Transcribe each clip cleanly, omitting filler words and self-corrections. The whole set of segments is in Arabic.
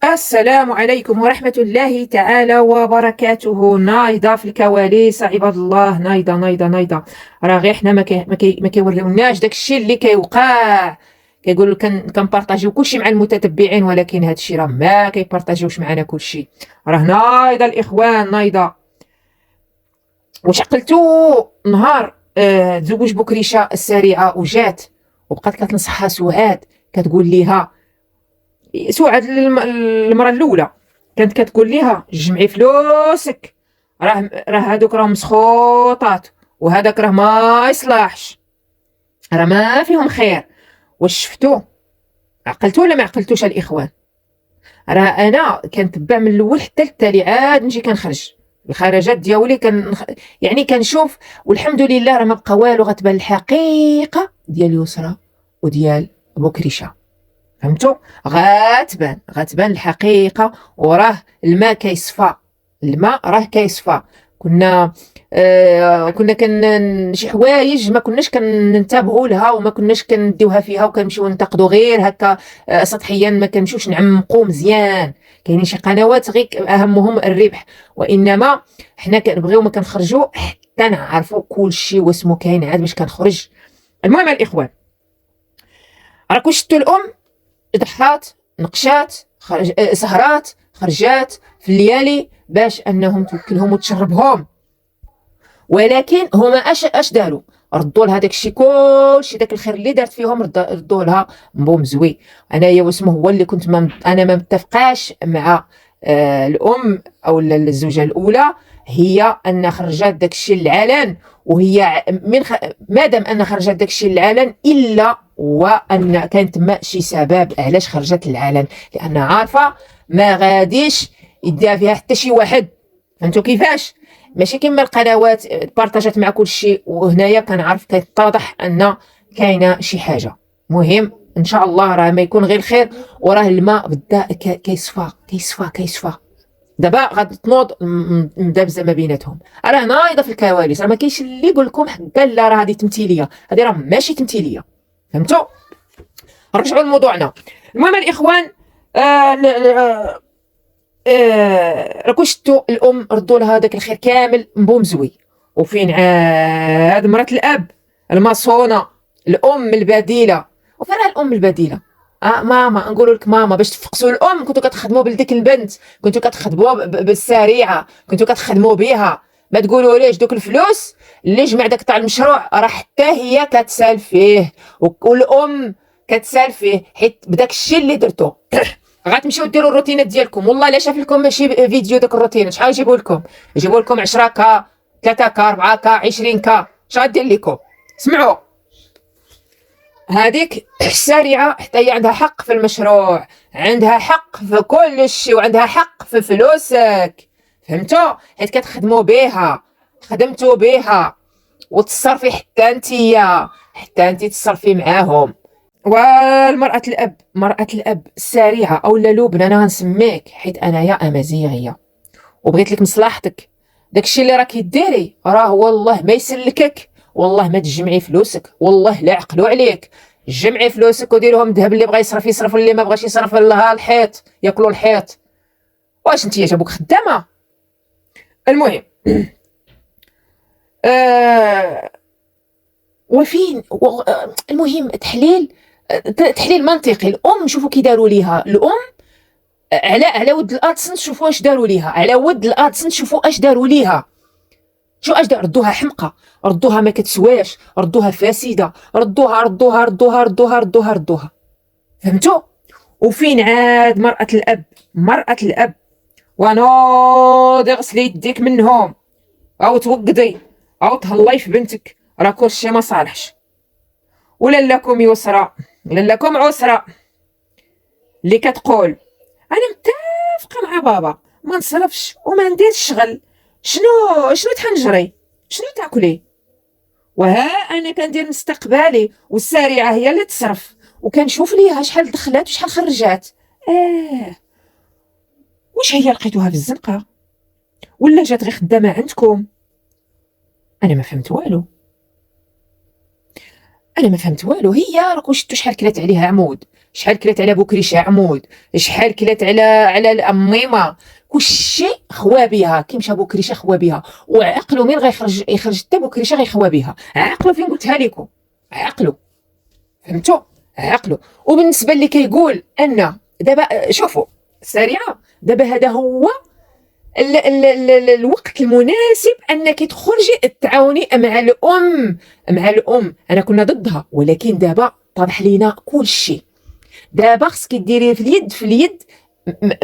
السلام عليكم ورحمة الله تعالى وبركاته. نايضة في الكواليس عباد الله، نايضة نايضة نايضة. راه غير حنا ما كيوريوناش داك الشيء اللي كيوقع. كيقولوا كنبارطاجيو كلشي مع المتتبعين، ولكن هذا الشيء راه ما كيبارطاجيوش معنا كلشي. راه نايضة الاخوان، نايضة. واش عقلتو نهار تزوج بكريشه السريعه وجات وبقات كتنصحها سعاد، كتقول ليها سعاد المرة الأولى كانت كتقول ليها جمعي فلوسك، راه هادوك راهم مسخوطات، وهذاك راه ما يصلحش، راه ما فيهم خير. واش شفتو؟ عقلتو ولا ما عقلتوش الاخوان؟ راه انا كنتبع من الاول حتى التالي، عاد نجي كنخرج الخرجات ديالي يعني كنشوف، والحمد لله راه ما بقى والو، غتبان الحقيقه ديال يسرى وديال بكريشه. فهمتوا؟ غتبان الحقيقه، وراه الماء كيصفى، الماء راه كيصفى. كنا شي حوايج ما كناش كننتبهوا لها وما كناش كنديوها فيها، وكنمشيو ننتقدوا غير هكا سطحيا، ما كنمشيوش نعمقوا مزيان. كاينين شي قنوات غير اهمهم الربح، وانما حنا كنبغيو ما كنخرجوا حتى نعرفوا كلشي واسمو كاين عاد باش كنخرج. المهم الاخوان، راكم شفتوا الام ضحات، نقشات، سهرات، خرجات في الليالي باش انهم توكلهم وتشربهم، ولكن هما اش داروا؟ ردوا لها داك الشيء كلشي، داك الخير اللي دارت فيهم ردوا لها مبوم زوي. انايا واسمه هو اللي كنت انا ما متفقاش مع الام او الزوجه الاولى، هي ان خرجت داك الشيء للعلن، وهي مادام ان خرجت داك الشيء للعلن الا وان كان تما شي سبب علاش خرجت للعلن، لان عارفه ما غاديش يديها فيها حتى شي واحد. فهمتوا كيفاش؟ ماشي كما القنوات بارطاجات مع كل شيء، وهنايا كنعرف كيتضح ان كاينه شي حاجه. مهم ان شاء الله راه ما يكون غير خير، وراه الماء بدا كيصفى كيصفى كيصفى. دابا غادي تنوض مدابزه ما بيناتهم، راه نايضه في الكواليس، راه ما كاينش اللي يقول لكم حكا لا راه هذه تمثيليه، هذه راه ماشي تمثيليه. فهمتوا؟ نرجعوا لموضوعنا. المهم الاخوان، راكو شفتوا الام ردوا لها داك الخير كامل مبوم زوي، وفين عاد مرات الاب المصونه، الام البديله؟ وفين الام البديله؟ ماما، نقول لك ماما باش تفقسوا الام كنتوا كتخدموا بلديك البنت، كنتوا كتخدموا بالسريعه، كنتوا كتخدموا بها. ما تقولوا ليش دوك الفلوس اللي جمع داك تاع المشروع راه حتى هي كتسال فيه، والام كتسال فيه، حيت بداك الشيء اللي درتو غتمشيو ديروا الروتينات ديالكم. والله لا شاف لكم ماشي فيديو داك الروتينات، شحال يجيبوا لكم؟ يجيبوا لكم 10 كا، 3 كا، 4 كا، 20 كا. اش غدير لكم؟ اسمعوا، هذيك السارعه حتى هي عندها حق في المشروع، عندها حق في كل شيء، وعندها حق في فلوسك. فهمتوا؟ حيت كتخدموا بها، خدمتوا بها، وتصرفي حتى انت تصرفي معاهم. والمرأة الأب، مرأة الأب السريعة أو لبنى، أنا غنسميك حيت أنايا أمازيغية وبغيت لك مصلحتك. داكشي اللي راكي ديري راه والله ما يسلكك، والله ما تجمعي فلوسك، والله لا عقلوا عليك. جمعي فلوسك وديرهم ذهب، اللي بغى يصرف يصرف، اللي ما بغاش يصرف لها الحيط ياكلوا الحيط. واش انت جابوك خدامة؟ المهم وفين المهم تحليل منطقي. الام شوفوا كي داروا ليها الام على ود الادسنس، شوفوا اش داروا ليها على ود الادسنس، شوفوا اش داروا ليها. شو اش دار؟ ردوها حمقى، ردوها ما كتسواش، ردوها فاسده، ردوها ردوها ردوها ردوها ردوها ردوها. فهمتوا؟ وفين عاد مرأة الاب؟ مرأة الاب ونوضي غسلي يديك منهم، او توقدي او تهلاي في بنتك، راه كلشي ما صالحش. ولا لكم يسرى، ولا لكم عسرى اللي كتقول انا متفقه مع بابا ما نصرفش وما نديرش شغل، شنو تحنجري، شنو تاكلي؟ وها انا كندير مستقبلي، والسارعه هي اللي تصرف، وكنشوف ليها شحال دخلات وشحال خرجات. واش هي لقيتوها في الزنقه ولا جات غير خدامه عندكم؟ انا ما فهمت والو، انا ما فهمت والو. هي راكو شفتوا شحال كلات عليها عمود، شحال كلات على بكريشه عمود، شحال كلات على الاميمه، كلشي خوا بها. كي مشى بكريشه خوا بها، وعقلو مين يخرج حتى بكريشه غيخوا بها. عقلو فين قلتها لكم، عقلو، فهمتوا؟ عقلو. وبالنسبه اللي كيقول ان دابا شوفوا السريعه، دابا هذا هو الوقت المناسب انك تخرجي تعاوني مع الام. انا كنا ضدها، ولكن دابا طرح لينا كل شيء. دابا خصك ديري في اليد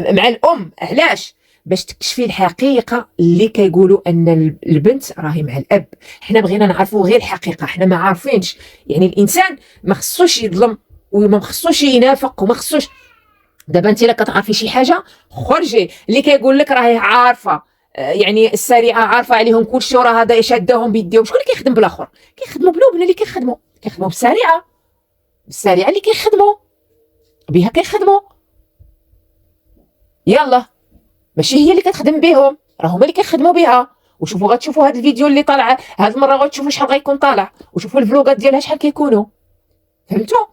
مع الام. علاش؟ باش تكشفي الحقيقه اللي كيقولوا ان البنت راهي مع الاب. حنا بغينا نعرفوا غير الحقيقه، حنا ما عارفينش. يعني الانسان ما خصوش يظلم وما خصوش ينافق وما خصوش. دابا انت الا كتعرفي شي حاجه خرجي. اللي كيقول لك راهي عارفه، يعني السريعه عارفه عليهم كلشي وراه هذا يشدهم بيديهم. شكون اللي كيخدم بالاخر؟ كيخدموا بلوبنا اللي كيخدموا بالسريعه اللي كيخدموا بها كيخدموا. يلا ماشي هي اللي كتخدم بهم، راه هما اللي كيخدموا بها. وشوفوا غتشوفوا هذا الفيديو اللي طالع هذه المره، غتشوفوا شحال غيكون طالع، وشوفوا الفلوغات ديالها شحال كيكونوا. فهمتوا؟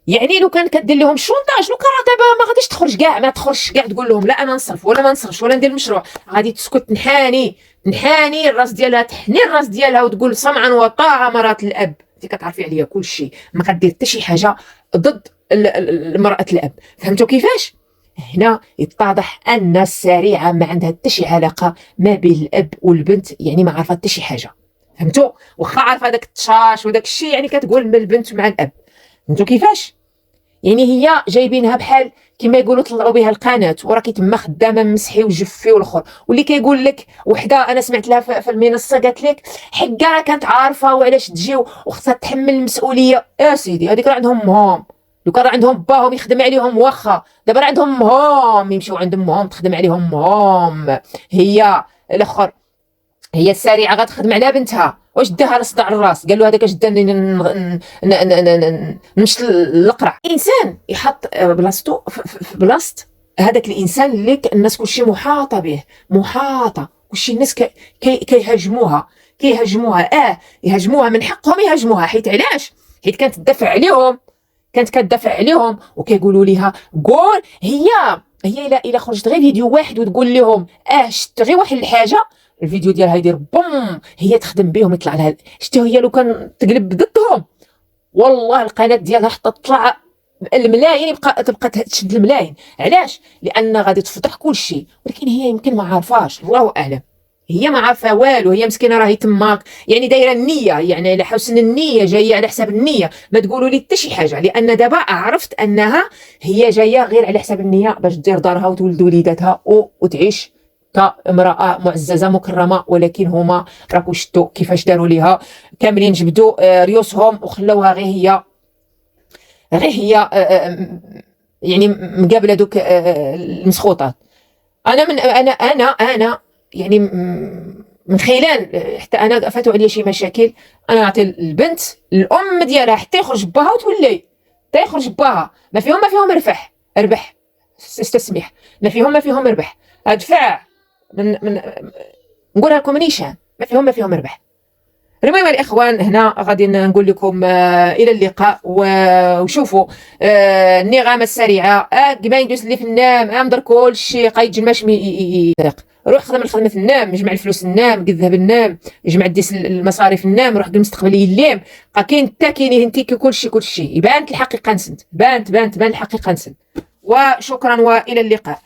يعني لو كان كدير لهم الشونطاج، لو كان دابا ما غاديش تخرج كاع، ما تخرجش كاع تقول لهم لا انا نصرف ولا ما نصرفش ولا ندير مشروع. غادي تسكت تنحاني الراس ديالها، تحني الراس ديالها وتقول سمعا وطاعه مرات الاب. انت كتعرفي عليا كل شيء، ما كدير حتى شي حاجه ضد مراه الاب. فهمتوا كيفاش؟ هنا يتضح ان السريعه ما عندها حتى شي علاقه ما بين الاب والبنت، يعني ما عارفه حتى شي حاجه. فهمتوا؟ واخا عارفه داك التشاش وداك الشيء، يعني كتقول من البنت مع الاب. فهمتوا كيفاش؟ يعني هي جايبينها بحال كما يقولوا طلعوا بها القناه، وراكي تما خدامه مسحي وجفي والاخر. واللي كيقول لك وحده انا سمعت لها في المنصه قالت لك حكا راه كانت عارفه وعلاش تجي وخصها تحمل المسؤوليه. يا سيدي هذيك راه عندهم امهم، لو كان راه عندهم باهم يخدم عليهم واخا. دابا راه عندهم امهم يمشيو عند امهم تخدم عليهم امهم. هي الاخر، هي السريعه غتخدم على بنتها. واش داها لصداع الراس؟ قال له هذاك اش داني نمشي للقرع. الانسان يحط بلاصتو في بلاصه هذاك الانسان اللي الناس كلشي محاطه به، محاطه كلشي. الناس كيهاجموها يهاجموها من حقهم يهاجموها. حيت علاش؟ حيت كانت تدافع عليهم، كانت كتدافع عليهم وكيقولوا ليها قول. هي الا خرجت غير فيديو واحد وتقول لهم شت غير واحد الحاجه، الفيديو ديالها يدير بوم، هي تخدم بهم يطلع لها. شتي هي لو كان تقلب ضدهم والله القناه ديالها حتى تطلع الملايين، تبقى تشد الملايين. علاش؟ لان غادي تفضح كل شيء. ولكن هي يمكن ما عارفاش، الله اعلم. هي ما عارفه والو، هي مسكينه راهي تماك يعني دايره النيه، يعني على حسن النيه، جايه على حساب النيه. ما تقولوا لي حتى شي حاجه، لان دابا عرفت انها هي جايه غير على حساب النيه باش دير دارها وتولد وليداتها وتعيش كامرأة معززة مكرمة. ولكن هما راكو شتو كيفاش داروا ليها، كاملين جبدوا ريوسهم وخلوها غير هي يعني مقابله دوك المسخوطات. انا يعني من خلال حتى انا فاتوا عليا شي مشاكل، انا نعطي البنت الام ديالها حتى يخرج باها وتولي، حتى يخرج باها. ما فيهم ربح استسمح، ما فيهم ربح. ادفع من نقولها لكم نيشان، ما فيهم ربح. المهم الاخوان، هنا غادي نقول لكم الى اللقاء. وشوفوا النغامه السريعه كما يدوز اللي في النام مدر كل شيء قايد ماش روح خدم الخدمه في النام، جمع الفلوس النام، قد ذهب النام، جمع ديس المصاريف النام، روح المستقبلي الليم. كاين حتى كاين هنتي كل شيء يبان الحقيقه نسنت، بان الحقيقه نسنت. وشكرا والى اللقاء.